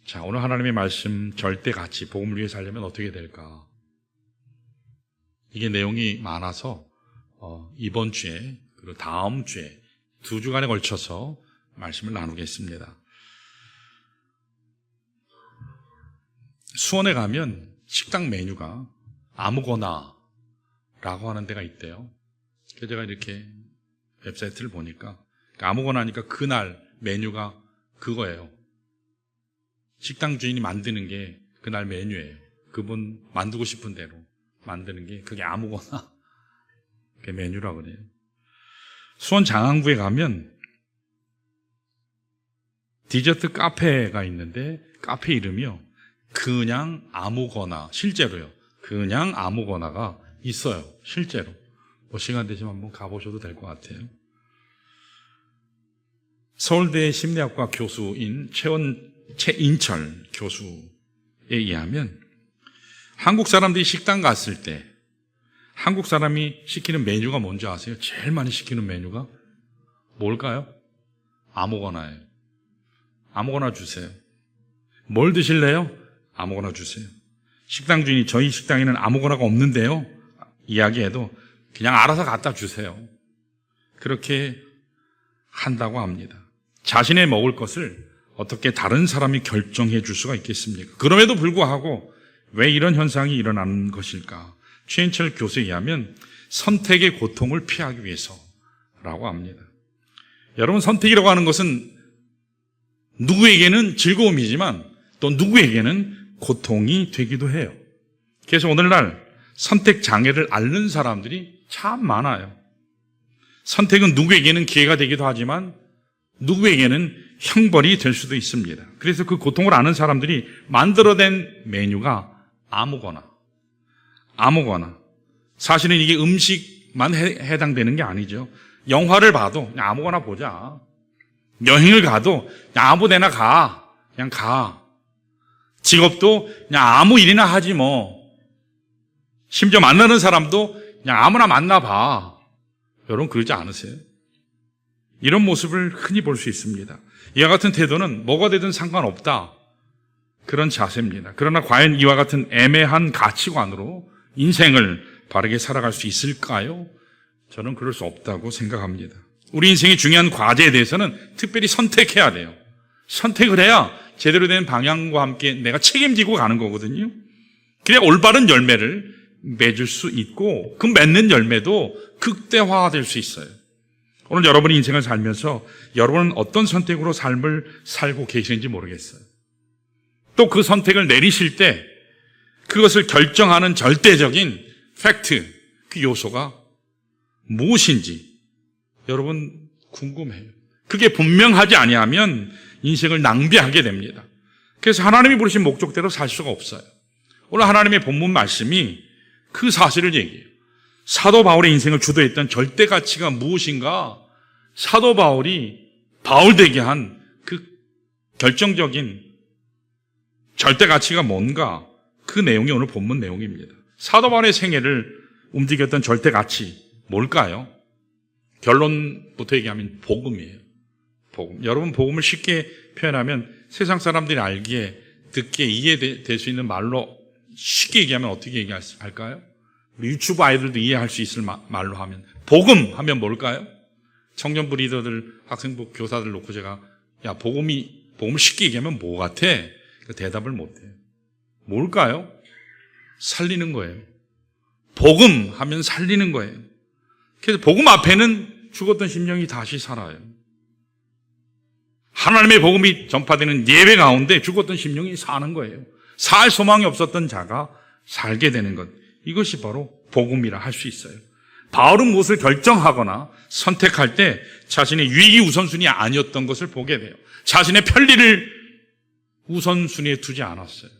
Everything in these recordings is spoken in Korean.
자, 오늘 하나님의 말씀 절대 가치, 복음을 위해 살려면 어떻게 될까? 이게 내용이 많아서 이번 주에 그리고 다음 주에 2주간에 걸쳐서 말씀을 나누겠습니다. 수원에 가면 식당 메뉴가 아무거나 라고 하는 데가 있대요. 그래서 제가 이렇게 웹사이트를 보니까 아무거나 하니까 그날 메뉴가 그거예요. 식당 주인이 만드는 게 그날 메뉴예요. 그분 만들고 싶은 대로 만드는 게 그게 아무거나 그게 메뉴라고 그래요. 수원 장항구에 가면 디저트 카페가 있는데 카페 이름이요, 그냥 아무거나, 실제로요, 그냥 아무거나가 있어요. 실제로. 뭐 시간 되시면 한번 가보셔도 될 것 같아요. 서울대 심리학과 교수인 최인철 교수에 의하면 한국 사람들이 식당 갔을 때 한국 사람이 시키는 메뉴가 뭔지 아세요? 제일 많이 시키는 메뉴가 뭘까요? 아무거나예요. 아무거나 주세요. 뭘 드실래요? 아무거나 주세요. 식당 주인이 저희 식당에는 아무거나가 없는데요, 이야기해도 그냥 알아서 갖다 주세요. 그렇게 한다고 합니다. 자신의 먹을 것을 어떻게 다른 사람이 결정해 줄 수가 있겠습니까? 그럼에도 불구하고 왜 이런 현상이 일어나는 것일까? 최인철 교수에 의하면 선택의 고통을 피하기 위해서라고 합니다. 여러분, 선택이라고 하는 것은 누구에게는 즐거움이지만 또 누구에게는 고통이 되기도 해요. 그래서 오늘날 선택 장애를 앓는 사람들이 참 많아요. 선택은 누구에게는 기회가 되기도 하지만 누구에게는 형벌이 될 수도 있습니다. 그래서 그 고통을 아는 사람들이 만들어낸 메뉴가 아무거나. 사실은 이게 음식만 해당되는 게 아니죠. 영화를 봐도 그냥 아무거나 보자. 여행을 가도 그냥 아무 데나 가. 그냥 가. 직업도 그냥 아무 일이나 하지 뭐. 심지어 만나는 사람도 그냥 아무나 만나봐. 여러분, 그러지 않으세요? 이런 모습을 흔히 볼 수 있습니다. 이와 같은 태도는 뭐가 되든 상관없다, 그런 자세입니다. 그러나 과연 이와 같은 애매한 가치관으로 인생을 바르게 살아갈 수 있을까요? 저는 그럴 수 없다고 생각합니다. 우리 인생의 중요한 과제에 대해서는 특별히 선택해야 돼요. 선택을 해야 제대로 된 방향과 함께 내가 책임지고 가는 거거든요. 그래야 올바른 열매를 맺을 수 있고 그 맺는 열매도 극대화될 수 있어요. 오늘 여러분이 인생을 살면서 여러분은 어떤 선택으로 삶을 살고 계시는지 모르겠어요. 또 그 선택을 내리실 때 그것을 결정하는 절대적인 팩트, 그 요소가 무엇인지 여러분 궁금해요. 그게 분명하지 아니하면 인생을 낭비하게 됩니다. 그래서 하나님이 부르신 목적대로 살 수가 없어요. 오늘 하나님의 본문 말씀이 그 사실을 얘기해요. 사도 바울의 인생을 주도했던 절대 가치가 무엇인가? 사도 바울이 바울 되게 한 그 결정적인 절대 가치가 뭔가? 그 내용이 오늘 본문 내용입니다. 사도 바울의 생애를 움직였던 절대 가치 뭘까요? 결론부터 얘기하면 복음이에요. 복음. 여러분, 복음을 쉽게 표현하면 세상 사람들이 알기에, 듣기에 이해될 수 있는 말로 쉽게 얘기하면 어떻게 얘기할까요? 유튜브 아이들도 이해할 수 있을 말로 하면 복음 하면 뭘까요? 청년부 리더들, 학생부 교사들 놓고 제가 복음을 쉽게 얘기하면 뭐 같아? 그 대답을 못해요. 뭘까요? 살리는 거예요. 복음 하면 살리는 거예요. 그래서 복음 앞에는 죽었던 심령이 다시 살아요. 하나님의 복음이 전파되는 예배 가운데 죽었던 심령이 사는 거예요. 살 소망이 없었던 자가 살게 되는 것. 이것이 바로 복음이라 할 수 있어요. 바울은 무엇을 결정하거나 선택할 때 자신의 유익이 우선순위 아니었던 것을 보게 돼요. 자신의 편리를 우선순위에 두지 않았어요.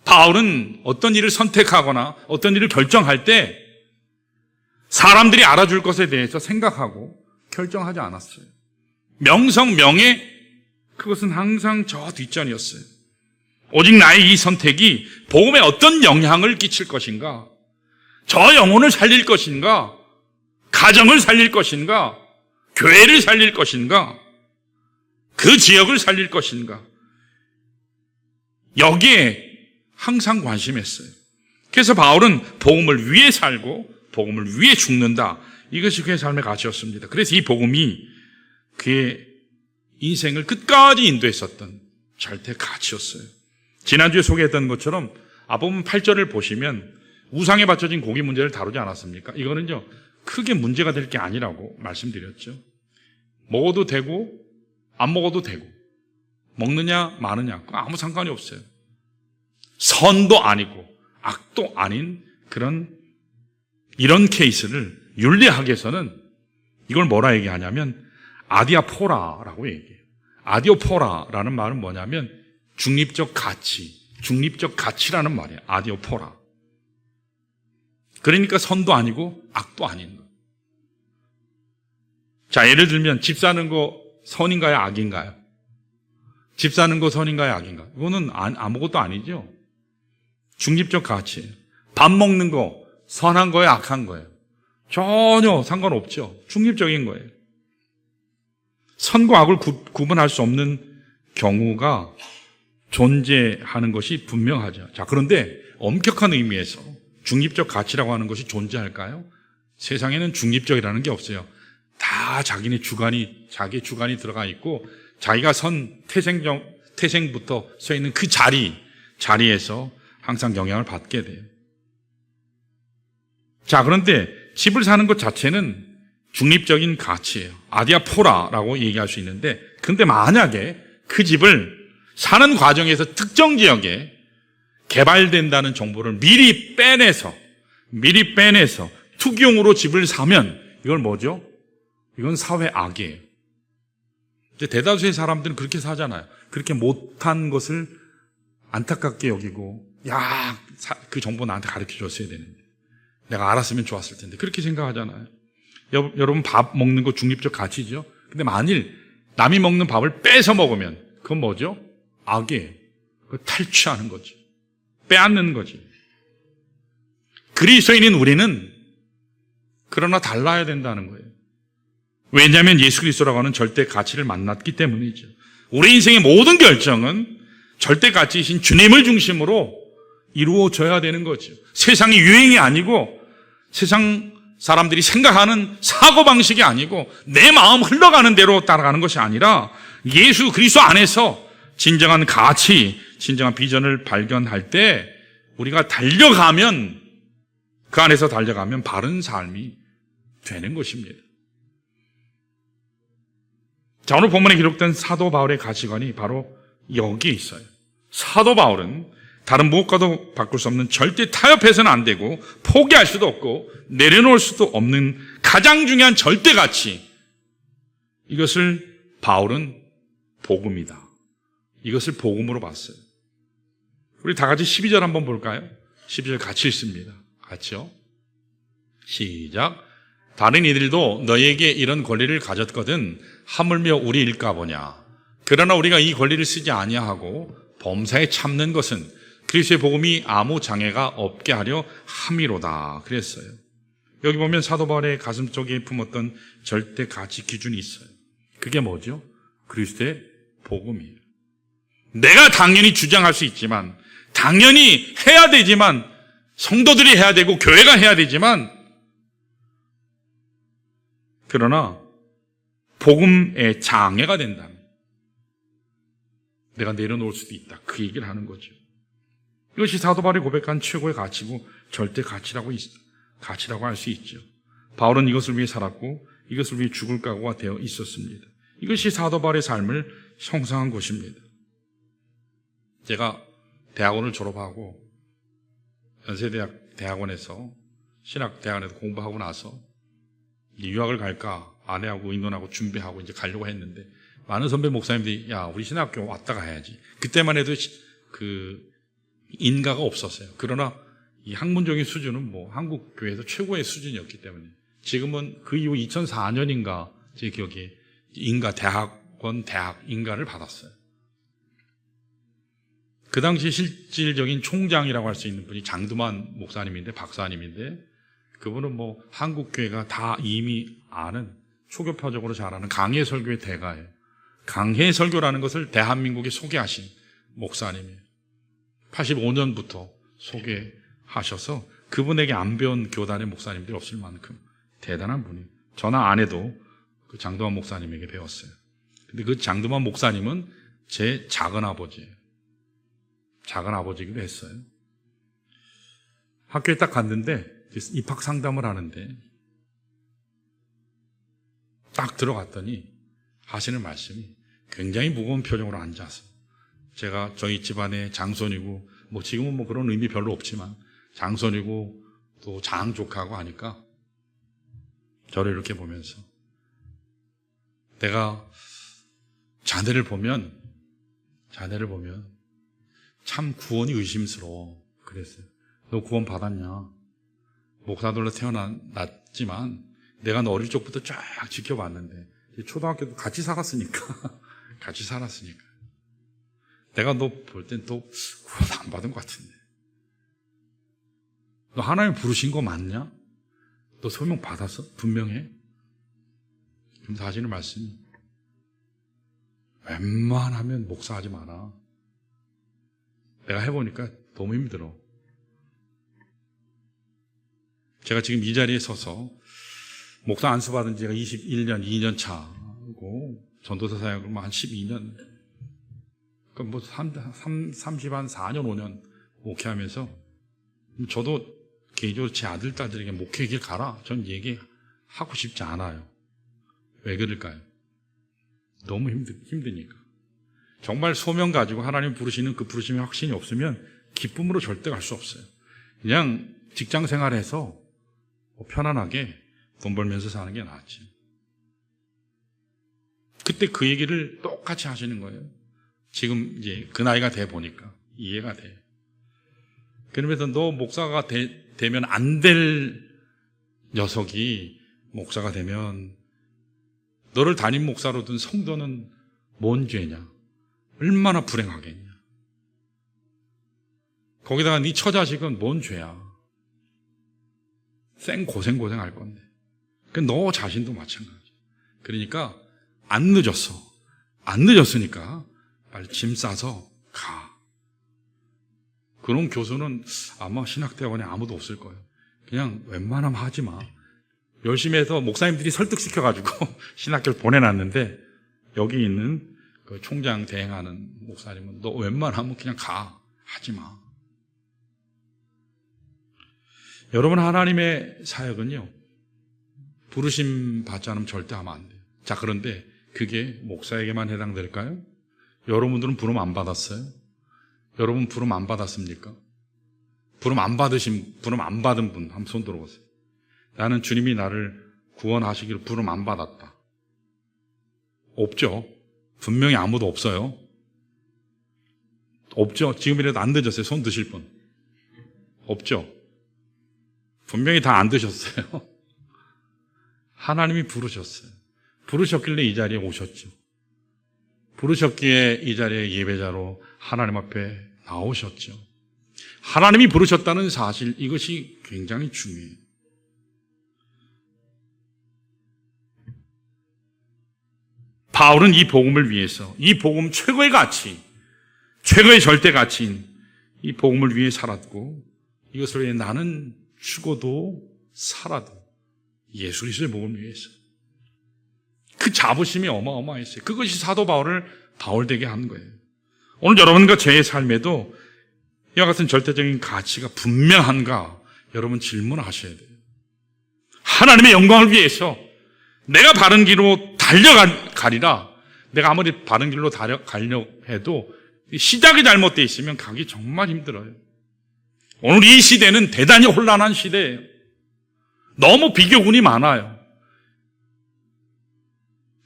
바울은 어떤 일을 선택하거나 어떤 일을 결정할 때 사람들이 알아줄 것에 대해서 생각하고 결정하지 않았어요. 명성, 명예, 그것은 항상 저 뒷전이었어요. 오직 나의 이 선택이 복음에 어떤 영향을 끼칠 것인가, 저 영혼을 살릴 것인가, 가정을 살릴 것인가, 교회를 살릴 것인가, 그 지역을 살릴 것인가? 여기에 항상 관심했어요. 그래서 바울은 복음을 위해 살고 복음을 위해 죽는다. 이것이 그의 삶의 가치였습니다. 그래서 이 복음이 그의 인생을 끝까지 인도했었던 절대 가치였어요. 지난주에 소개했던 것처럼 앞부분 8절을 보시면 우상에 바쳐진 고기 문제를 다루지 않았습니까? 이거는요, 크게 문제가 될 게 아니라고 말씀드렸죠. 먹어도 되고 안 먹어도 되고, 먹느냐 마느냐 아무 상관이 없어요. 선도 아니고 악도 아닌 이런 케이스를 윤리학에서는 이걸 뭐라 얘기하냐면 아디아포라라고 얘기해요. 아디오포라라는 말은 뭐냐면 중립적 가치라는 말이에요. 아디오포라. 그러니까 선도 아니고 악도 아닌 거. 자, 예를 들면 집 사는 거 선인가요, 악인가요? 집 사는 거 선인가요, 악인가요? 이거는 아무것도 아니죠. 중립적 가치예요. 밥 먹는 거 선한 거예요, 악한 거예요? 전혀 상관없죠. 중립적인 거예요. 선과 악을 구분할 수 없는 경우가 존재하는 것이 분명하죠. 자, 그런데 엄격한 의미에서 중립적 가치라고 하는 것이 존재할까요? 세상에는 중립적이라는 게 없어요. 다 자기의 주관이 들어가 있고 자기가 선 태생부터 서 있는 그 자리에서 항상 영향을 받게 돼요. 자, 그런데 집을 사는 것 자체는 중립적인 가치예요. 아디아포라라고 얘기할 수 있는데, 근데 만약에 그 집을 사는 과정에서 특정 지역에 개발된다는 정보를 미리 빼내서 투기용으로 집을 사면 이걸 뭐죠? 이건 사회 악이에요. 이제 대다수의 사람들은 그렇게 사잖아요. 그렇게 못한 것을 안타깝게 여기고, 그 정보 나한테 가르쳐 줬어야 되는데, 내가 알았으면 좋았을 텐데, 그렇게 생각하잖아요. 여러분 밥 먹는 거 중립적 가치죠? 근데 만일 남이 먹는 밥을 뺏어 먹으면 그건 뭐죠? 악이에요. 탈취하는 거죠. 빼앗는 거지. 그리스도인인 우리는 그러나 달라야 된다는 거예요. 왜냐하면 예수 그리스도라고 하는 절대 가치를 만났기 때문이죠. 우리 인생의 모든 결정은 절대 가치이신 주님을 중심으로 이루어져야 되는 거죠. 세상의 유행이 아니고 세상 사람들이 생각하는 사고방식이 아니고 내 마음 흘러가는 대로 따라가는 것이 아니라 예수 그리스도 안에서 진정한 가치, 진정한 비전을 발견할 때 우리가 그 안에서 달려가면 바른 삶이 되는 것입니다. 자, 오늘 본문에 기록된 사도 바울의 가치관이 바로 여기에 있어요. 사도 바울은 다른 무엇과도 바꿀 수 없는 절대 타협해서는 안 되고 포기할 수도 없고 내려놓을 수도 없는 가장 중요한 절대 가치, 이것을 바울은 복음이다. 이것을 복음으로 봤어요. 우리 다 같이 12절 한번 볼까요? 12절 같이 읽습니다. 같이요. 시작. 다른 이들도 너에게 이런 권리를 가졌거든 하물며 우리 일까 보냐. 그러나 우리가 이 권리를 쓰지 아니하고 범사에 참는 것은 그리스도의 복음이 아무 장애가 없게 하려 함이로다. 그랬어요. 여기 보면 사도 바울의 가슴 속에 품었던 절대 가치 기준이 있어요. 그게 뭐죠? 그리스도의 복음이에요. 내가 당연히 주장할 수 있지만, 당연히 해야 되지만, 성도들이 해야 되고 교회가 해야 되지만, 그러나 복음의 장애가 된다면 내가 내려놓을 수도 있다. 그 얘기를 하는 거죠. 이것이 사도 바울이 고백한 최고의 가치고 절대 가치라고 할 수 있죠. 바울은 이것을 위해 살았고 이것을 위해 죽을 각오가 되어 있었습니다. 이것이 사도 바울의 삶을 형성한 것입니다. 제가 대학원을 졸업하고 연세대학 대학원에서 신학대학원에서 공부하고 나서 유학을 갈까 아내하고 의논하고 준비하고 이제 가려고 했는데 많은 선배 목사님들이 우리 신학교 왔다가 해야지. 그때만 해도 그 인가가 없었어요. 그러나 이 학문적인 수준은 한국 교회에서 최고의 수준이었기 때문에 지금은 그 이후 2004년인가 제 기억에 대학 인가를 받았어요. 그 당시 실질적인 총장이라고 할 수 있는 분이 장두만 목사님인데 박사님인데 그분은 한국 교회가 다 이미 아는 초교파적으로 잘 아는 강해 설교의 대가예요. 강해 설교라는 것을 대한민국에 소개하신 목사님이에요. 85년부터 소개하셔서 그분에게 안 배운 교단의 목사님들이 없을 만큼 대단한 분이에요. 저나 아내도 그 장도환 목사님에게 배웠어요. 근데 그 장도환 목사님은 제 작은 아버지예요. 작은 아버지기도 했어요. 학교에 딱 갔는데 입학 상담을 하는데 딱 들어갔더니 하시는 말씀이 굉장히 무거운 표정으로 앉아서, 제가 저희 집안의 장손이고 뭐 지금은 뭐 그런 의미 별로 없지만 장손이고 또 장족하고 하니까 저를 이렇게 보면서, 내가 자네를 보면 참 구원이 의심스러워. 그랬어요. 너 구원 받았냐? 목사들로 태어났지만 내가 너 어릴 적부터 쫙 지켜봤는데, 초등학교도 같이 살았으니까 내가 너 볼 땐 또 구원 안 받은 것 같은데, 너 하나님 부르신 거 맞냐? 너 소명 받았어? 분명해? 그럼 하시는 말씀이, 웬만하면 목사하지 마라. 내가 해보니까 너무 힘들어. 제가 지금 이 자리에 서서 목사 안수 받은 지가 21년, 2년 차고, 전도사 사역을 한 12년, 그러니까 뭐 4년, 5년 목회하면서, 저도 개인적으로 제 아들, 딸들에게 목회 길 가라, 전 얘기하고 싶지 않아요. 왜 그럴까요? 너무 힘드니까. 정말 소명 가지고 하나님 부르시는 그 부르심의 확신이 없으면 기쁨으로 절대 갈 수 없어요. 그냥 직장 생활해서 편안하게 돈 벌면서 사는 게 낫지. 그때 그 얘기를 똑같이 하시는 거예요. 지금 이제 그 나이가 돼 보니까 이해가 돼. 그러면서 너 목사가 되면 안 될 녀석이 목사가 되면 너를 담임 목사로 둔 성도는 뭔 죄냐? 얼마나 불행하겠냐? 거기다가 네 처자식은 뭔 죄야? 고생할 건데. 너 자신도 마찬가지. 그러니까 안 늦었으니까 빨리 짐 싸서 가. 그런 교수는 아마 신학대학원에 아무도 없을 거예요. 그냥 웬만하면 하지 마. 열심히 해서 목사님들이 설득시켜가지고 신학교를 보내놨는데, 여기 있는 그 총장 대행하는 목사님은 너 웬만하면 그냥 가. 하지 마. 여러분, 하나님의 사역은요, 부르심 받지 않으면 절대 하면 안 돼요. 자, 그런데 그게 목사에게만 해당될까요? 여러분들은 부름 안 받았어요? 여러분 부름 안 받았습니까? 부름 안 받은 분 한번 손 들어보세요. 나는 주님이 나를 구원하시기로 부름 안 받았다. 없죠? 분명히 아무도 없어요. 없죠? 지금이라도 안 늦었어요. 손 드실 분. 없죠? 분명히 다 안 드셨어요. 하나님이 부르셨어요. 부르셨길래 이 자리에 오셨죠. 부르셨기에 이 자리에 예배자로 하나님 앞에 나오셨죠. 하나님이 부르셨다는 사실, 이것이 굉장히 중요해요. 바울은 이 복음을 위해서, 이 복음 최고의 가치, 최고의 절대 가치인 이 복음을 위해 살았고, 이것을 위해 나는 죽어도 살아도 예수 그리스도의 복음을 위해서. 그 자부심이 어마어마했어요. 그것이 사도 바울을 바울되게 한 거예요. 오늘 여러분과 저의 삶에도 이와 같은 절대적인 가치가 분명한가, 여러분 질문하셔야 돼요. 하나님의 영광을 위해서 내가 바른 길로 달려가리라. 내가 아무리 바른 길로 달려가려 해도 시작이 잘못되어 있으면 가기 정말 힘들어요. 오늘 이 시대는 대단히 혼란한 시대예요. 너무 비교군이 많아요.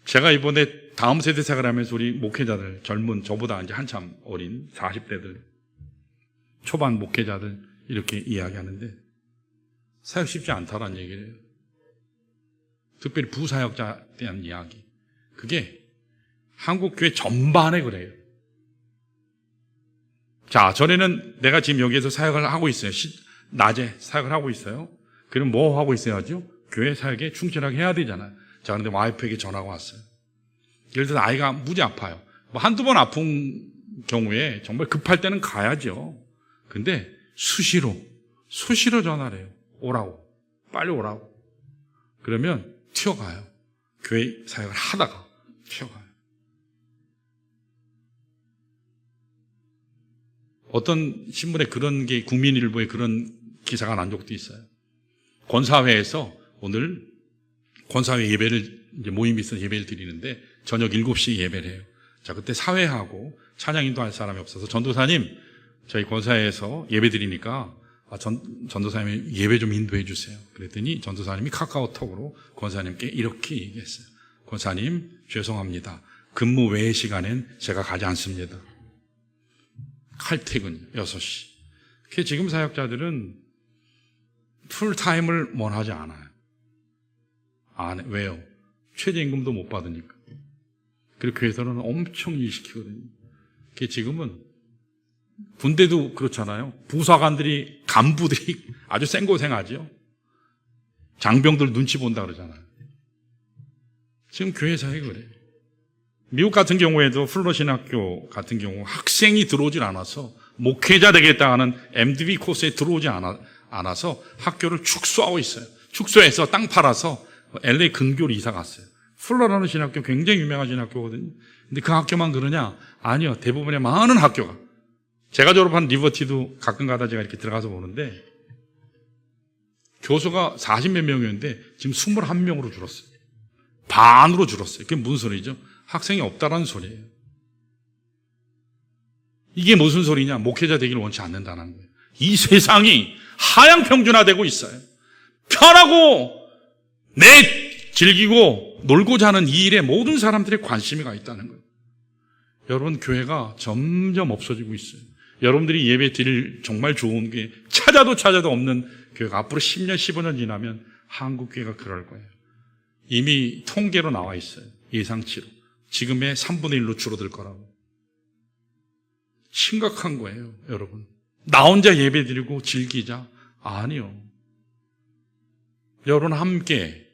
제가 이번에 다음 세대 생활을 하면서 우리 목회자들, 젊은, 저보다 이제 한참 어린 40대들, 초반 목회자들 이렇게 이야기하는데, 사역 쉽지 않다라는 얘기를 해요. 특별히 부사역자에 대한 이야기. 그게 한국 교회 전반에 그래요. 자, 전에는 내가 지금 여기에서 사역을 하고 있어요. 낮에 사역을 하고 있어요. 그럼 뭐 하고 있어야죠? 교회 사역에 충실하게 해야 되잖아요. 자, 그런데 와이프에게 전화가 왔어요. 예를 들어서 아이가 무지 아파요. 뭐 한두 번 아픈 경우에 정말 급할 때는 가야죠. 근데 수시로 전화를 해요. 오라고. 빨리 오라고. 그러면 튀어가요. 교회 사역을 하다가 튀어가요. 어떤 신문에 그런 게 국민일보에 그런 기사가 난 적도 있어요. 권사회에서 오늘 권사회 예배를 이제 모임이 있어서 예배를 드리는데 저녁 7시에 예배를 해요. 자, 그때 사회하고 찬양 인도할 사람이 없어서 전도사님 저희 권사회에서 예배 드리니까 전도사님이 예배 좀 인도해 주세요. 그랬더니 전도사님이 카카오톡으로 권사님께 이렇게 얘기했어요. 권사님 죄송합니다. 근무 외의 시간엔 제가 가지 않습니다. 칼퇴근 6시. 지금 사역자들은 풀타임을 원하지 않아요. 왜요? 최저임금도 못 받으니까. 그리고 교회에서는 엄청 일시키거든요. 지금은 군대도 그렇잖아요. 부사관들이, 간부들이 아주 생고생하죠. 장병들 눈치 본다 그러잖아요. 지금 교회 사역이 그래요. 미국 같은 경우에도 플로신학교 같은 경우 학생이 들어오질 않아서 목회자 되겠다 하는 MDB 코스에 들어오지 않아서 학교를 축소하고 있어요. 축소해서 땅 팔아서 LA 근교로 이사 갔어요. 플러라는 신학교 굉장히 유명한 신학교거든요. 근데 그 학교만 그러냐? 아니요. 대부분의 많은 학교가. 제가 졸업한 리버티도 가끔 가다 제가 이렇게 들어가서 보는데 교수가 40몇 명이었는데 지금 21명으로 줄었어요. 반으로 줄었어요. 그게 무슨 소리죠? 학생이 없다라는 소리예요. 이게 무슨 소리냐? 목회자 되기를 원치 않는다는 거예요. 이 세상이 하향평준화되고 있어요. 편하고 즐기고 놀고자 하는 이 일에 모든 사람들의 관심이 가 있다는 거예요. 여러분, 교회가 점점 없어지고 있어요. 여러분들이 예배 드릴 정말 좋은 게 찾아도 없는 교회가 앞으로 10년, 15년 지나면 한국 교회가 그럴 거예요. 이미 통계로 나와 있어요. 예상치로. 지금의 3분의 1로 줄어들 거라고. 심각한 거예요, 여러분. 나 혼자 예배 드리고 즐기자? 아니요. 여러분 함께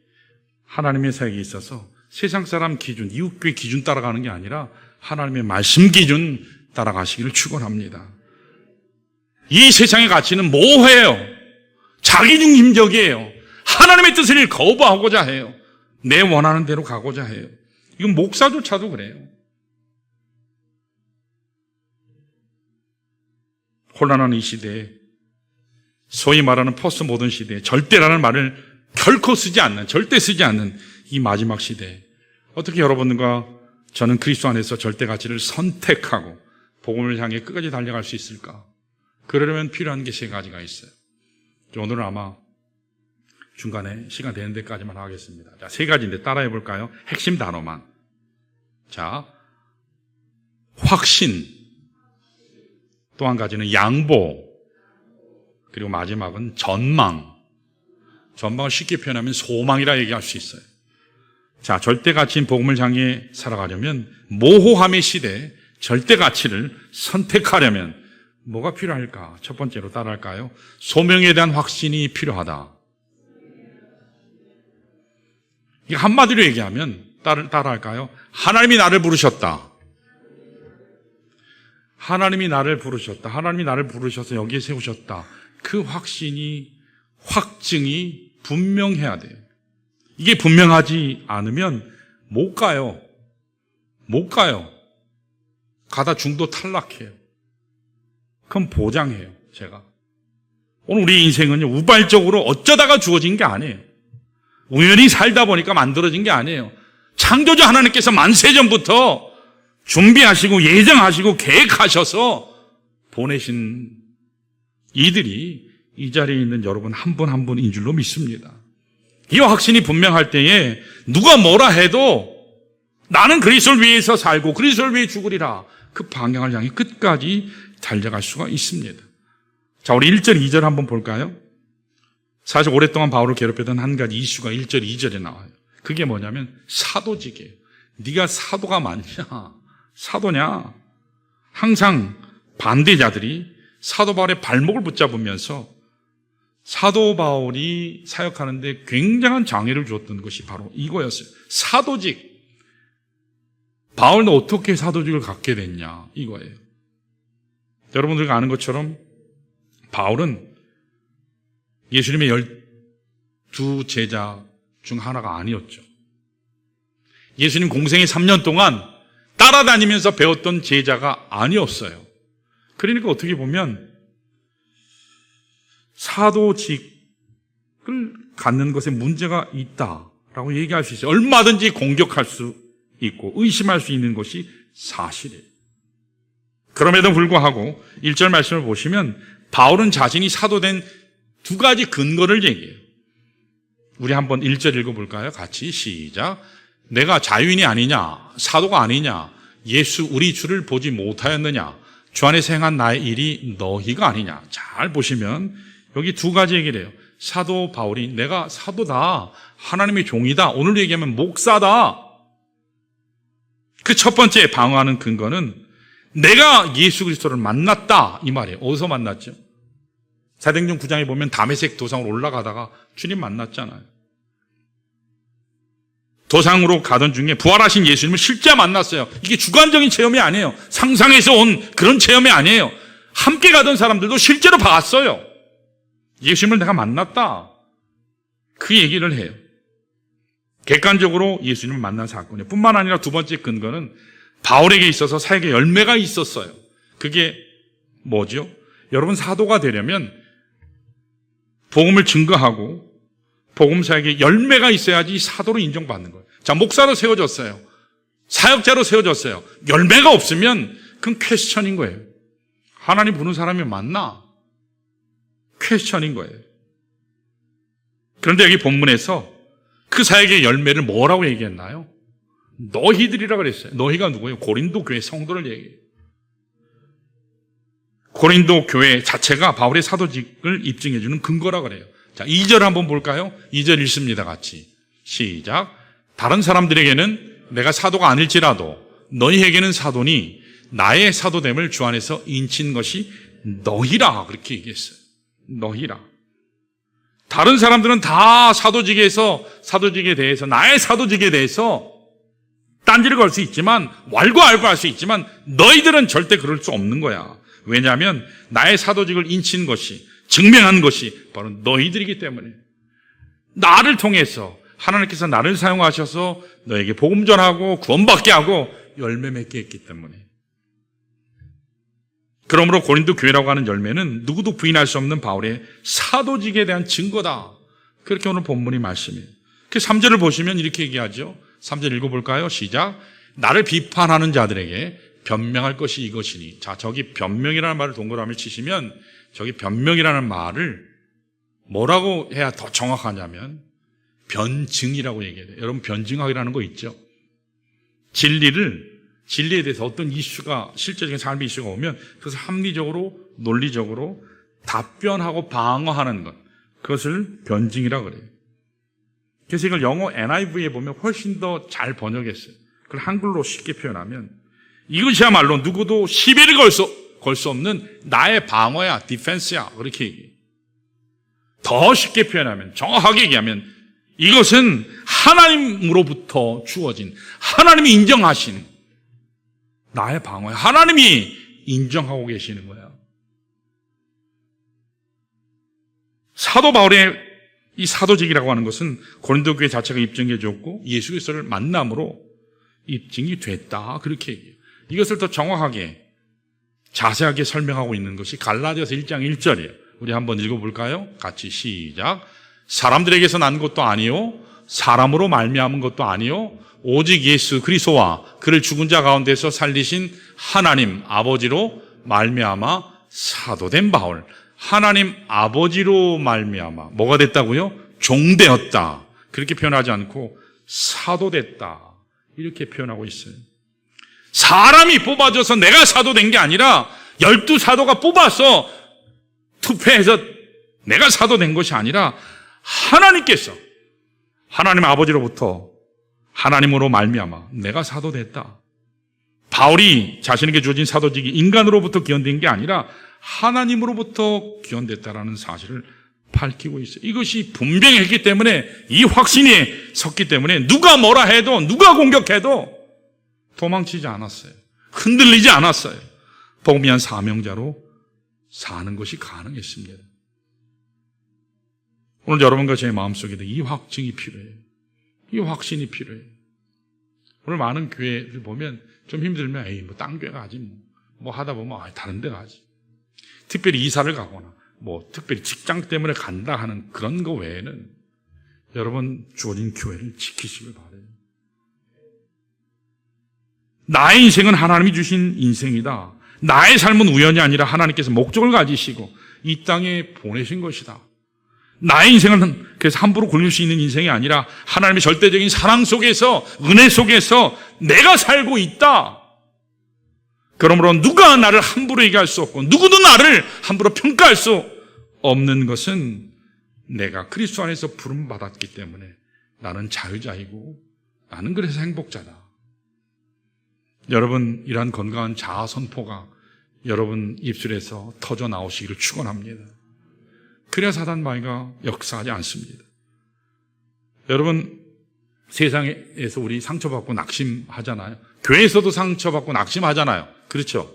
하나님의 사역에 있어서 세상 사람 기준, 이웃교회 기준 따라가는 게 아니라 하나님의 말씀 기준 따라가시기를 축원합니다. 이 세상의 가치는 모호해요. 자기중심적이에요. 하나님의 뜻을 거부하고자 해요. 내 원하는 대로 가고자 해요. 이건 목사조차도 그래요. 혼란한 이 시대에 소위 말하는 포스트 모던 시대에 절대라는 말을 결코 절대 쓰지 않는 이 마지막 시대에 어떻게 여러분과 저는 그리스도 안에서 절대 가치를 선택하고 복음을 향해 끝까지 달려갈 수 있을까? 그러려면 필요한 게 3가지가 있어요. 오늘은 아마 중간에 시간 되는 데까지만 하겠습니다. 자, 3가지인데 따라해 볼까요? 핵심 단어만. 자, 확신. 또 한 가지는 양보. 그리고 마지막은 전망. 전망을 쉽게 표현하면 소망이라 얘기할 수 있어요. 자, 절대 가치인 복음을 향해 살아가려면 모호함의 시대에 절대 가치를 선택하려면 뭐가 필요할까? 첫 번째로 따라할까요? 소명에 대한 확신이 필요하다. 이거 한마디로 얘기하면 따라할까요? 하나님이 나를 부르셨다. 하나님이 나를 부르셨다. 하나님이 나를 부르셔서 여기에 세우셨다. 그 확신이, 확증이 분명해야 돼요. 이게 분명하지 않으면 못 가요. 가다 중도 탈락해요. 그럼 보장해요, 제가. 오늘 우리 인생은요, 우발적으로 어쩌다가 주어진 게 아니에요. 우연히 살다 보니까 만들어진 게 아니에요. 창조주 하나님께서 만세전부터 준비하시고 예정하시고 계획하셔서 보내신 이들이 이 자리에 있는 여러분 한 분 한 분인 줄로 믿습니다. 이 확신이 분명할 때에 누가 뭐라 해도 나는 그리스도를 위해서 살고 그리스도를 위해 죽으리라. 그 방향을 향해 끝까지 달려갈 수가 있습니다. 자, 우리 1절, 2절 한번 볼까요? 사실 오랫동안 바울을 괴롭혔던 한 가지 이슈가 1절, 2절에 나와요. 그게 뭐냐면 사도직이에요. 네가 사도가 맞냐? 사도냐? 항상 반대자들이 사도 바울의 발목을 붙잡으면서 사도 바울이 사역하는데 굉장한 장애를 주었던 것이 바로 이거였어요. 사도직. 바울은 어떻게 사도직을 갖게 됐냐 이거예요. 여러분들이 아는 것처럼 바울은 예수님의 12제자 중 하나가 아니었죠. 예수님 공생의 3년 동안 따라다니면서 배웠던 제자가 아니었어요. 그러니까 어떻게 보면 사도직을 갖는 것에 문제가 있다라고 얘기할 수 있어요. 얼마든지 공격할 수 있고 의심할 수 있는 것이 사실이에요. 그럼에도 불구하고 1절 말씀을 보시면 바울은 자신이 사도된 두 가지 근거를 얘기해요. 우리 한번 1절 읽어볼까요? 같이 시작. 내가 자유인이 아니냐, 사도가 아니냐, 예수 우리 주를 보지 못하였느냐, 주 안에서 행한 나의 일이 너희가 아니냐. 잘 보시면 여기 두 가지 얘기를 해요. 사도 바울이 내가 사도다, 하나님의 종이다, 오늘 얘기하면 목사다. 그 첫 번째 방어하는 근거는 내가 예수 그리스도를 만났다 이 말이에요. 어디서 만났죠? 사도행전 9장에 보면 다메섹 도상으로 올라가다가 주님 만났잖아요. 도상으로 가던 중에 부활하신 예수님을 실제 만났어요. 이게 주관적인 체험이 아니에요. 상상에서 온 그런 체험이 아니에요. 함께 가던 사람들도 실제로 봤어요. 예수님을 내가 만났다. 그 얘기를 해요. 객관적으로 예수님을 만난 사건이에요. 뿐만 아니라 두 번째 근거는 바울에게 있어서 사역의 열매가 있었어요. 그게 뭐죠? 여러분 사도가 되려면 복음을 증거하고 복음 사역의 열매가 있어야지 사도로 인정받는 거예요. 자, 목사로 세워졌어요. 사역자로 세워졌어요. 열매가 없으면 그건 퀘스천인 거예요. 하나님 부른 사람이 맞나? 퀘스천인 거예요. 그런데 여기 본문에서 그 사역의 열매를 뭐라고 얘기했나요? 너희들이라 그랬어요. 너희가 누구예요? 고린도 교회 성도를 얘기해요. 고린도 교회 자체가 바울의 사도직을 입증해주는 근거라 그래요. 자, 2절 한번 볼까요? 2절 읽습니다. 같이. 시작. 다른 사람들에게는 내가 사도가 아닐지라도 너희에게는 사도니 나의 사도됨을 주 안에서 인친 것이 너희라. 그렇게 얘기했어요. 너희라. 다른 사람들은 다 사도직에 대해서 나의 사도직에 대해서 딴지를 걸 수 있지만 왈가왈부 할 수 있지만 너희들은 절대 그럴 수 없는 거야. 왜냐하면 나의 사도직을 인친 것이 증명한 것이 바로 너희들이기 때문에 나를 통해서 하나님께서 나를 사용하셔서 너에게 복음 전하고 구원받게 하고 열매 맺게 했기 때문에 그러므로 고린도 교회라고 하는 열매는 누구도 부인할 수 없는 바울의 사도직에 대한 증거다. 그렇게 오늘 본문이 말씀이에요. 그 3절을 보시면 이렇게 얘기하죠. 3절 읽어볼까요? 시작. 나를 비판하는 자들에게 변명할 것이 이것이니. 자, 저기 변명이라는 말을 동그라미 치시면 저기 변명이라는 말을 뭐라고 해야 더 정확하냐면 변증이라고 얘기해요. 여러분 변증학이라는 거 있죠? 진리에 대해서 어떤 이슈가 실제적인 삶의 이슈가 오면 그것을 합리적으로 논리적으로 답변하고 방어하는 것, 그것을 변증이라고 그래요. 그래서 이걸 영어 NIV에 보면 훨씬 더 잘 번역했어요. 그걸 한글로 쉽게 표현하면 이것이야말로 누구도 시비를 걸 수 없는 나의 방어야, 디펜스야, 그렇게 얘기해요. 더 쉽게 표현하면, 정확하게 얘기하면 이것은 하나님으로부터 주어진, 하나님이 인정하신 나의 방어야. 하나님이 인정하고 계시는 거야. 사도 바울의 이 사도직이라고 하는 것은 고린도 교회 자체가 입증해 줬고 예수 그리스도를 만남으로 입증이 됐다. 그렇게 얘기해요. 이것을 더 정확하게 자세하게 설명하고 있는 것이 갈라디아서 1장 1절이에요. 우리 한번 읽어볼까요? 같이 시작. 사람들에게서 난 것도 아니요 사람으로 말미암은 것도 아니요 오직 예수 그리스도와 그를 죽은 자 가운데서 살리신 하나님 아버지로 말미암아 사도된 바울. 하나님 아버지로 말미암아 뭐가 됐다고요? 종되었다. 그렇게 표현하지 않고 사도됐다. 이렇게 표현하고 있어요. 사람이 뽑아줘서 내가 사도된 게 아니라 12사도가 뽑아서 투표해서 내가 사도된 것이 아니라 하나님께서 하나님 아버지로부터 하나님으로 말미암아 내가 사도됐다. 바울이 자신에게 주어진 사도직이 인간으로부터 기원된 게 아니라 하나님으로부터 기원됐다라는 사실을 밝히고 있어요. 이것이 분명했기 때문에 이 확신이 섰기 때문에 누가 뭐라 해도 누가 공격해도 도망치지 않았어요. 흔들리지 않았어요. 복음 위한 사명자로 사는 것이 가능했습니다. 오늘 여러분과 제 마음속에도 이 확증이 필요해요. 이 확신이 필요해요. 오늘 많은 교회를 보면 좀 힘들면 에이 뭐 딴 교회 가지 뭐 하다 보면 다른 데 가지. 특별히 이사를 가거나 뭐 특별히 직장 때문에 간다 하는 그런 거 외에는 여러분 주어진 교회를 지키시길 바라요. 나의 인생은 하나님이 주신 인생이다. 나의 삶은 우연이 아니라 하나님께서 목적을 가지시고 이 땅에 보내신 것이다. 나의 인생은 그래서 함부로 굴릴 수 있는 인생이 아니라 하나님의 절대적인 사랑 속에서, 은혜 속에서 내가 살고 있다. 그러므로 누가 나를 함부로 얘기할 수 없고 누구도 나를 함부로 평가할 수 없는 것은 내가 그리스도 안에서 부름받았기 때문에 나는 자유자이고 나는 그래서 행복자다. 여러분, 이러한 건강한 자아 선포가 여러분 입술에서 터져 나오시기를 축원합니다. 그래야 사단 마귀가 역사하지 않습니다. 여러분, 세상에서 우리 상처받고 낙심하잖아요. 교회에서도 상처받고 낙심하잖아요. 그렇죠?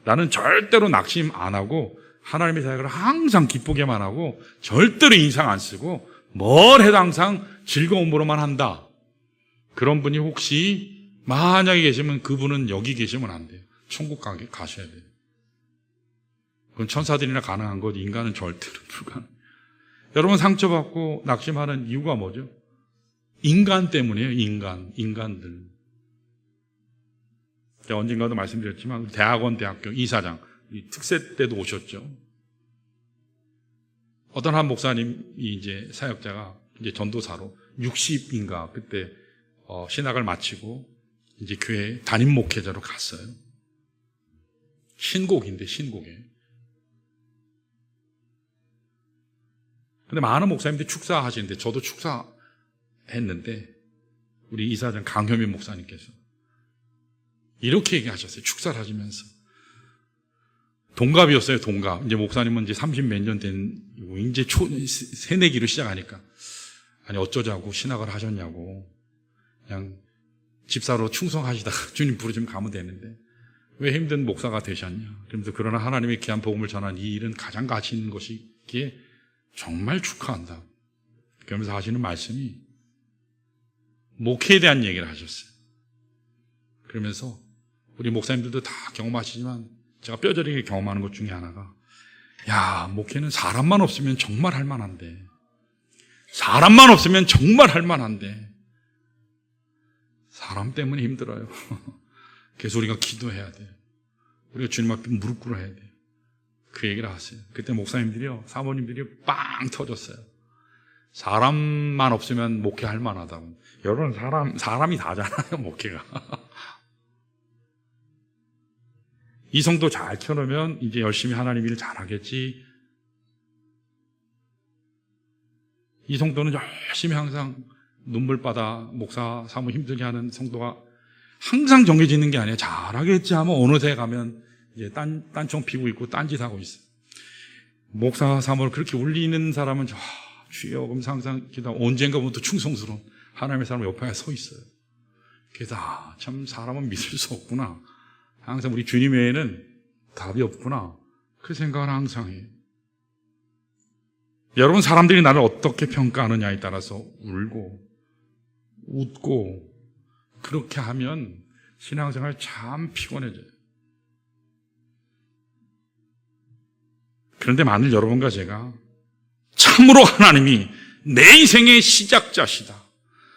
나는 절대로 낙심 안 하고 하나님의 사역을 항상 기쁘게만 하고 절대로 인상 안 쓰고 뭘 해도 항상 즐거움으로만 한다. 그런 분이 혹시 만약에 계시면 그분은 여기 계시면 안 돼요. 천국 가셔야 돼요. 그건 천사들이나 가능한 것, 인간은 절대로 불가능해요. 여러분, 상처받고 낙심하는 이유가 뭐죠? 인간 때문이에요. 인간들. 제가 언젠가도 말씀드렸지만 대학교 이사장 특세 때도 오셨죠. 어떤 한 목사님이 이제 사역자가 이제 전도사로 60인가 그때 신학을 마치고 이제 교회 담임 목회자로 갔어요. 신곡인데 신곡에. 근데 많은 목사님들이 축사하시는데 저도 축사했는데 우리 이사장 강효민 목사님께서 이렇게 얘기하셨어요. 축사를 하시면서. 동갑이었어요, 동갑. 이제 목사님은 이제 30 몇 년 된, 이제 새내기로 시작하니까. 아니, 어쩌자고 신학을 하셨냐고. 그냥 집사로 충성하시다가 주님 부르시면 가면 되는데, 왜 힘든 목사가 되셨냐. 그러면서 그러나 하나님의 귀한 복음을 전한 이 일은 가장 가치 있는 것이기에 정말 축하한다. 그러면서 하시는 말씀이 목회에 대한 얘기를 하셨어요. 그러면서 우리 목사님들도 다 경험하시지만 제가 뼈저리게 경험하는 것 중에 하나가 야, 목회는 사람만 없으면 정말 할 만한데 사람만 없으면 정말 할 만한데 사람 때문에 힘들어요. 그래서 우리가 기도해야 돼요. 우리가 주님 앞에 무릎 꿇어야 돼요. 그 얘기를 하세요. 그때 목사님들이요, 사모님들이 빵 터졌어요. 사람만 없으면 목회할 만하다고. 여러분, 사람이 다잖아요, 목회가. 이 성도 잘 켜놓으면 이제 열심히 하나님 일을 잘하겠지. 이 성도는 열심히 항상 눈물바다 목사 사모 힘들게 하는 성도가 항상 정해져 있는 게 아니에요. 잘하겠지 하면 어느새 가면 이제 딴청 피고 있고 딴짓하고 있어요. 목사 사모를 그렇게 울리는 사람은 주여 그럼 항상 기도하고 언젠가부터 충성스러운 하나님의 사람 옆에 서 있어요. 그래서 참 사람은 믿을 수 없구나. 항상 우리 주님 외에는 답이 없구나. 그 생각을 항상 해요. 여러분, 사람들이 나를 어떻게 평가하느냐에 따라서 울고 웃고 그렇게 하면 신앙생활 참 피곤해져요. 그런데 만일 여러분과 제가 참으로 하나님이 내 인생의 시작자시다.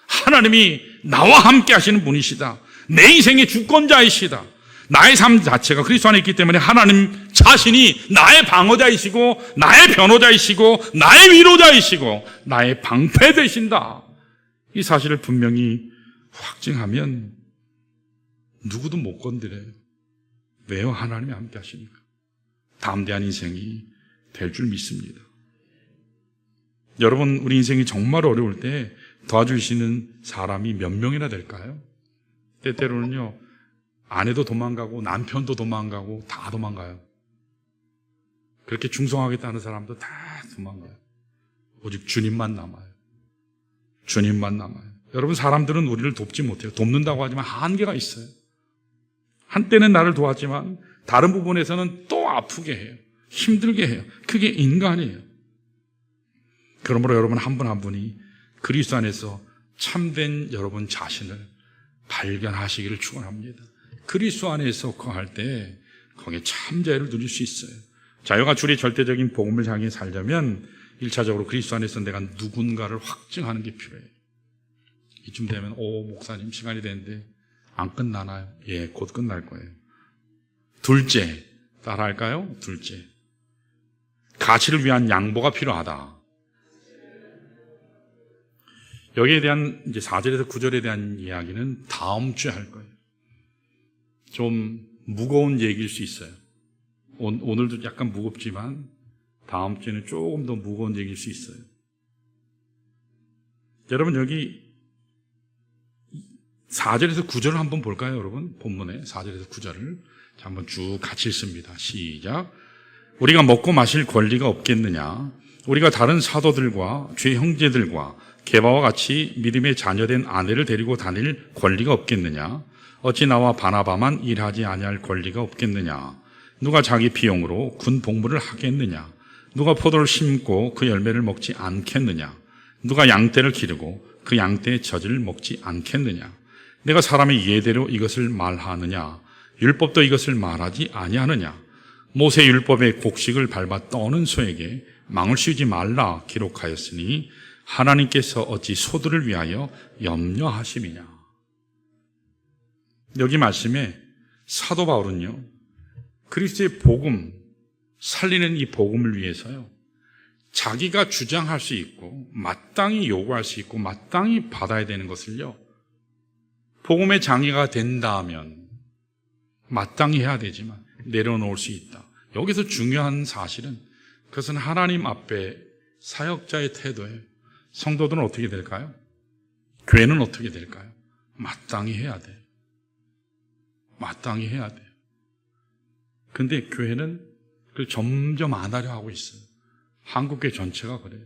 하나님이 나와 함께 하시는 분이시다. 내 인생의 주권자이시다. 나의 삶 자체가 그리스도 안에 있기 때문에 하나님 자신이 나의 방어자이시고 나의 변호자이시고 나의 위로자이시고 나의 방패 되신다. 이 사실을 분명히 확증하면 누구도 못 건드려요. 왜요? 하나님이 함께 하시니까. 담대한 인생이 될 줄 믿습니다. 여러분, 우리 인생이 정말 어려울 때 도와주시는 사람이 몇 명이나 될까요? 때때로는요, 아내도 도망가고 남편도 도망가고 다 도망가요. 그렇게 충성하겠다는 사람도 다 도망가요. 오직 주님만 남아요. 주님만 남아요. 여러분, 사람들은 우리를 돕지 못해요. 돕는다고 하지만 한계가 있어요. 한때는 나를 도왔지만 다른 부분에서는 또 아프게 해요. 힘들게 해요. 그게 인간이에요. 그러므로 여러분 한 분 한 분이 그리스도 안에서 참된 여러분 자신을 발견하시기를 축원합니다. 그리스도 안에서 거할 때 거기에 참자유를 누릴 수 있어요. 자유가 주의 절대적인 복음을 향해 살려면 1차적으로 그리스도 안에서 내가 누군가를 확증하는 게 필요해요. 이쯤 되면 목사님 시간이 됐는데 안 끝나나요? 예, 곧 끝날 거예요. 둘째, 따라할까요? 둘째, 가치를 위한 양보가 필요하다. 여기에 대한 이제 4절에서 9절에 대한 이야기는 다음 주에 할 거예요. 좀 무거운 얘기일 수 있어요. 오늘도 약간 무겁지만 다음 주에는 조금 더 무거운 얘기일 수 있어요. 여러분, 여기 4절에서 9절을 한번 볼까요, 여러분? 본문에 4절에서 9절을 한번 쭉 같이 읽습니다. 시작. 우리가 먹고 마실 권리가 없겠느냐? 우리가 다른 사도들과 주의 형제들과 게바와 같이 믿음의 자녀된 아내를 데리고 다닐 권리가 없겠느냐? 어찌 나와 바나바만 일하지 아니할 권리가 없겠느냐? 누가 자기 비용으로 군 복무를 하겠느냐? 누가 포도를 심고 그 열매를 먹지 않겠느냐? 누가 양떼를 기르고 그 양떼의 젖을 먹지 않겠느냐? 내가 사람의 예대로 이것을 말하느냐? 율법도 이것을 말하지 아니하느냐? 모세 율법의 곡식을 밟아 떠는 소에게 망을 씌우지 말라 기록하였으니 하나님께서 어찌 소들을 위하여 염려하심이냐? 여기 말씀에 사도 바울은요, 그리스도의 복음, 살리는 이 복음을 위해서요, 자기가 주장할 수 있고 마땅히 요구할 수 있고 마땅히 받아야 되는 것을요, 복음의 장애가 된다면 마땅히 해야 되지만 내려놓을 수 있다. 여기서 중요한 사실은 그것은 하나님 앞에 사역자의 태도예요. 성도들은 어떻게 될까요? 교회는 어떻게 될까요? 마땅히 해야 돼요. 마땅히 해야 돼요. 근데 교회는 그걸 점점 안 하려 하고 있어요. 한국교회 전체가 그래요.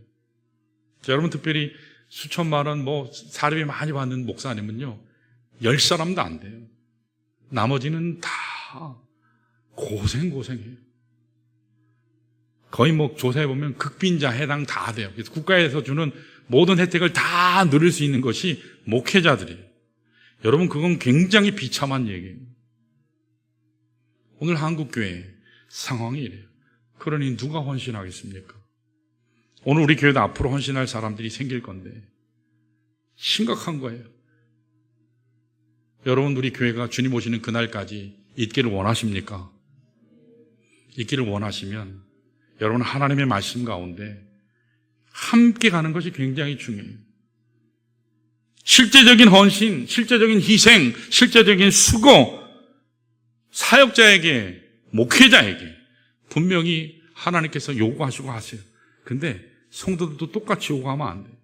자, 여러분, 특별히 수천만 원 사례비 많이 받는 목사님은요, 10사람도 안 돼요. 나머지는 다 고생해요. 거의 조사해보면 극빈자 해당 다 돼요. 그래서 국가에서 주는 모든 혜택을 다 누릴 수 있는 것이 목회자들이에요. 여러분, 그건 굉장히 비참한 얘기예요. 오늘 한국교회 상황이 이래요. 그러니 누가 헌신하겠습니까? 오늘 우리 교회도 앞으로 헌신할 사람들이 생길 건데 심각한 거예요. 여러분, 우리 교회가 주님 오시는 그날까지 있기를 원하십니까? 있기를 원하시면 여러분, 하나님의 말씀 가운데 함께 가는 것이 굉장히 중요해요. 실제적인 헌신, 실제적인 희생, 실제적인 수고, 사역자에게, 목회자에게 분명히 하나님께서 요구하시고 하세요. 근데 성도들도 똑같이 요구하면 안 돼요.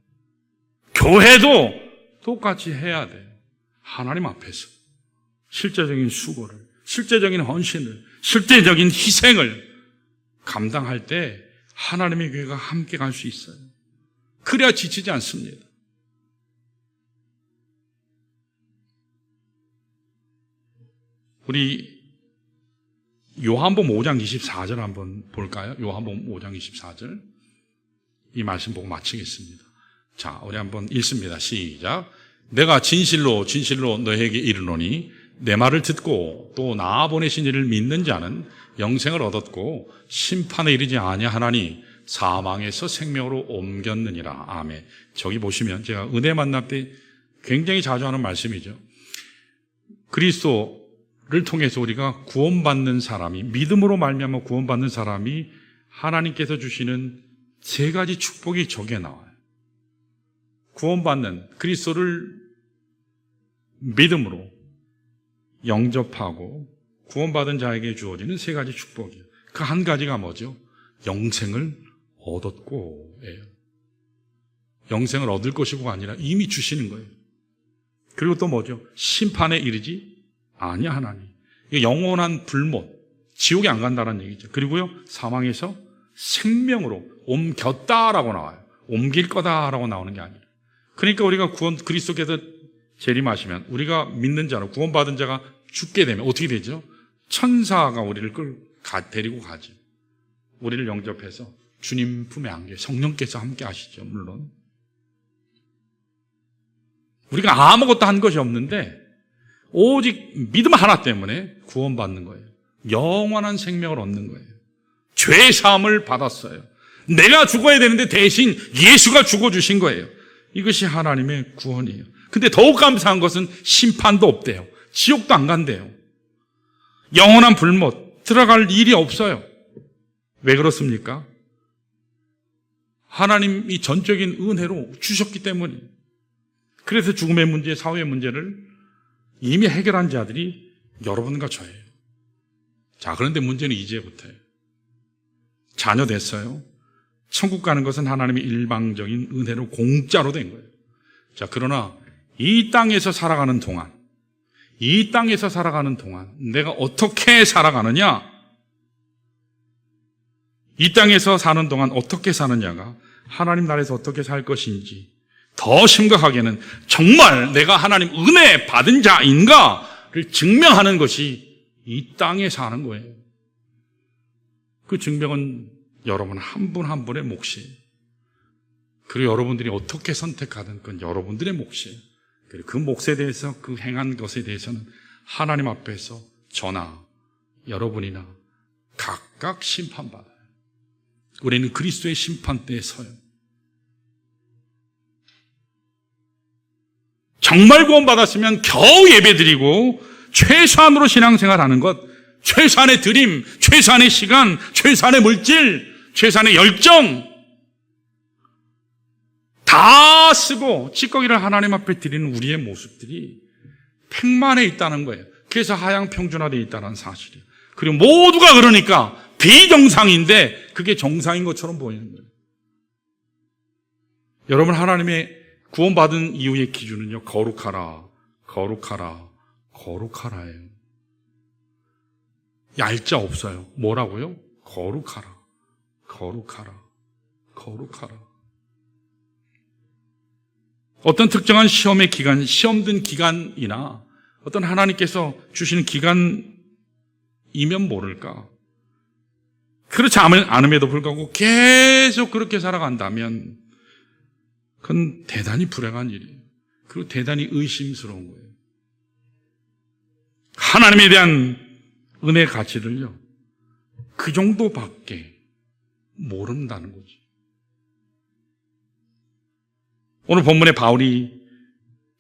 교회도 똑같이 해야 돼요. 하나님 앞에서 실제적인 수고를, 실제적인 헌신을, 실제적인 희생을 감당할 때 하나님의 교회가 함께 갈 수 있어요. 그래야 지치지 않습니다. 우리 요한복음 5장 24절 한번 볼까요? 요한복음 5장 24절. 이 말씀 보고 마치겠습니다. 자, 우리 한번 읽습니다. 시작. 내가 진실로 너에게 이르노니 내 말을 듣고 또 나 보내신 이를 믿는 자는 영생을 얻었고 심판에 이르지 아니하나니 사망에서 생명으로 옮겼느니라. 아멘. 저기 보시면 제가 은혜 만날 때 굉장히 자주 하는 말씀이죠. 그리스도를 통해서 우리가 구원받는 사람이, 믿음으로 말미암아 구원받는 사람이 하나님께서 주시는 세 가지 축복이 저기에 나와요. 구원받는, 그리스도를 믿음으로 영접하고 구원받은 자에게 주어지는 세 가지 축복이에요. 그 한 가지가 뭐죠? 영생을 얻었고, 예요. 영생을 얻을 것이고가 아니라 이미 주시는 거예요. 그리고 또 뭐죠? 심판에 이르지 아니하나니. 이게 영원한 불못, 지옥에 안 간다는 얘기죠. 그리고요, 사망에서 생명으로 옮겼다라고 나와요. 옮길 거다라고 나오는 게 아니라. 그러니까 우리가 그리스도께서 재림하시면 우리가 믿는 자로 구원받은 자가 죽게 되면 어떻게 되죠? 천사가 우리를 데리고 가죠. 우리를 영접해서 주님 품에 안겨 성령께서 함께 하시죠. 물론 우리가 아무것도 한 것이 없는데 오직 믿음 하나 때문에 구원받는 거예요. 영원한 생명을 얻는 거예요. 죄 사함을 받았어요. 내가 죽어야 되는데 대신 예수가 죽어주신 거예요. 이것이 하나님의 구원이에요. 근데 더욱 감사한 것은 심판도 없대요. 지옥도 안 간대요. 영원한 불못 들어갈 일이 없어요. 왜 그렇습니까? 하나님이 전적인 은혜로 주셨기 때문이에요. 그래서 죽음의 문제, 사후의 문제를 이미 해결한 자들이 여러분과 저예요. 자, 그런데 문제는 이제부터예요. 자녀 됐어요. 천국 가는 것은 하나님의 일방적인 은혜로 공짜로 된 거예요. 자, 그러나 이 땅에서 살아가는 동안 내가 어떻게 살아가느냐? 이 땅에서 사는 동안 어떻게 사느냐가 하나님 나라에서 어떻게 살 것인지, 더 심각하게는 정말 내가 하나님 은혜 받은 자인가를 증명하는 것이 이 땅에 사는 거예요. 그 증명은 여러분 한 분 한 분의 몫이에요. 그리고 여러분들이 어떻게 선택하든 그건 여러분들의 몫이에요. 그리고 그 몫에 대해서, 그 행한 것에 대해서는 하나님 앞에서 저나 여러분이나 각각 심판받아요. 우리는 그리스도의 심판대에 서요. 정말 구원받았으면 겨우 예배드리고 최소한으로 신앙생활하는 것, 최소한의 드림, 최소한의 시간, 최소한의 물질, 최소한의 열정 다 쓰고 찌꺼기를 하나님 앞에 드리는 우리의 모습들이 팽만해 있다는 거예요. 그래서 하향 평준화되어 있다는 사실이에요. 그리고 모두가 그러니까 비정상인데 그게 정상인 것처럼 보이는 거예요. 여러분, 하나님의 구원받은 이후의 기준은요, 거룩하라, 거룩하라, 거룩하라예요. 얄자 없어요. 뭐라고요? 거룩하라, 거룩하라, 거룩하라. 어떤 특정한 시험의 기간, 시험 든 기간이나 어떤 하나님께서 주시는 기간이면 모를까? 그렇지 않음에도 불구하고 계속 그렇게 살아간다면 그건 대단히 불행한 일이에요. 그리고 대단히 의심스러운 거예요. 하나님에 대한 은혜의 가치를요, 그 정도밖에 모른다는 거죠. 오늘 본문의 바울이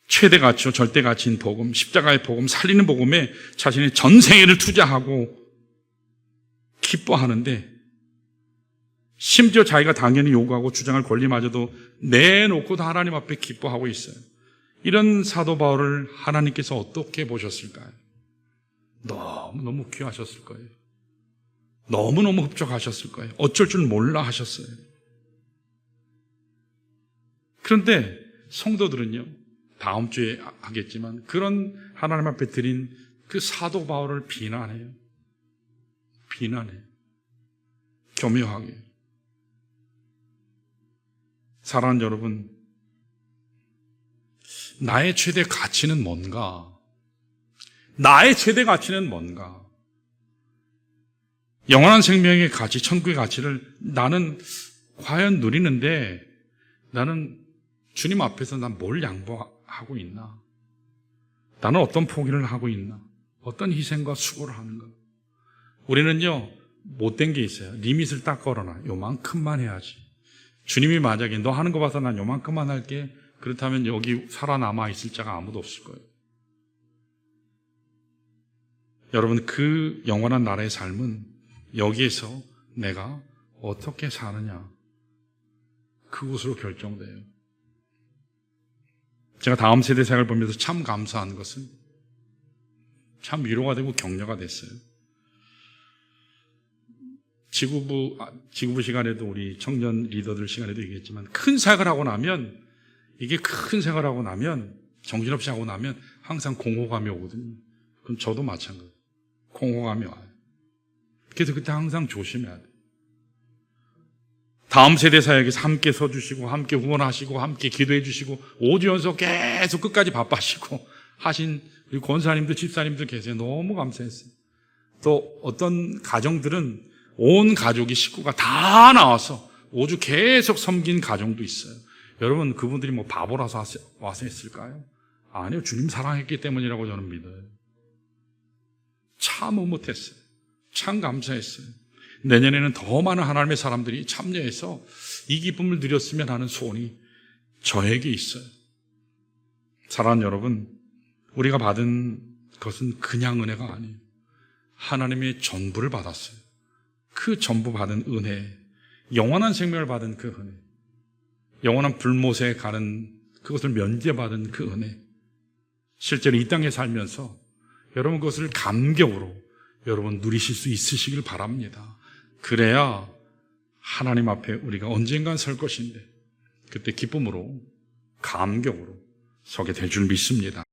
최대 가치요, 절대 가치인 복음, 십자가의 복음, 살리는 복음에 자신의 전생애를 투자하고 기뻐하는데, 심지어 자기가 당연히 요구하고 주장할 권리마저도 내놓고도 하나님 앞에 기뻐하고 있어요. 이런 사도 바울을 하나님께서 어떻게 보셨을까요? 너무너무 귀하셨을 거예요. 너무너무 흡족하셨을 거예요. 어쩔 줄 몰라 하셨어요. 그런데 성도들은요, 다음 주에 하겠지만 그런 하나님 앞에 드린 그 사도 바울을 비난해요. 비난해요. 교묘하게. 사랑하는 여러분, 나의 최대 가치는 뭔가? 나의 최대 가치는 뭔가? 영원한 생명의 가치, 천국의 가치를 나는 과연 누리는데 나는 주님 앞에서 난 뭘 양보하고 있나? 나는 어떤 포기를 하고 있나? 어떤 희생과 수고를 하는가? 우리는요, 못된 게 있어요. 리밋을 딱 걸어놔. 요만큼만 해야지. 주님이 만약에 너 하는 거 봐서 난 요만큼만 할게. 그렇다면 여기 살아남아 있을 자가 아무도 없을 거예요. 여러분, 그 영원한 나라의 삶은 여기에서 내가 어떻게 사느냐, 그것으로 결정돼요. 제가 다음 세대 생활을 보면서 참 감사한 것은, 참 위로가 되고 격려가 됐어요. 지구부 시간에도 우리 청년 리더들 시간에도 얘기했지만, 큰 생각을 하고 나면, 이게 큰 생각을 하고 나면, 정신없이 하고 나면 항상 공허감이 오거든요. 그럼 저도 마찬가지예요. 공허감이 와요. 그래서 그때 항상 조심해야 돼요. 다음 세대 사역에서 함께 서주시고 함께 후원하시고 함께 기도해 주시고 5주 연속 계속 끝까지 바빠시고 하신 우리 권사님도 집사님도 계세요. 너무 감사했어요. 또 어떤 가정들은 온 가족이 식구가 다 나와서 5주 계속 섬긴 가정도 있어요. 여러분 그분들이 뭐 바보라서 와서 했을까요? 아니요. 주님 사랑했기 때문이라고 저는 믿어요. 참 못했어요. 참 감사했어요. 내년에는 더 많은 하나님의 사람들이 참여해서 이 기쁨을 누렸으면 하는 소원이 저에게 있어요. 사랑하는 여러분, 우리가 받은 것은 그냥 은혜가 아니에요. 하나님의 전부를 받았어요. 그 전부 받은 은혜, 영원한 생명을 받은 그 은혜, 영원한 불못에 가는 그것을 면제받은 그 은혜, 실제로 이 땅에 살면서 여러분 그것을 감격으로 여러분 누리실 수 있으시길 바랍니다. 그래야 하나님 앞에 우리가 언젠간 설 것인데 그때 기쁨으로 감격으로 서게 될 줄 믿습니다.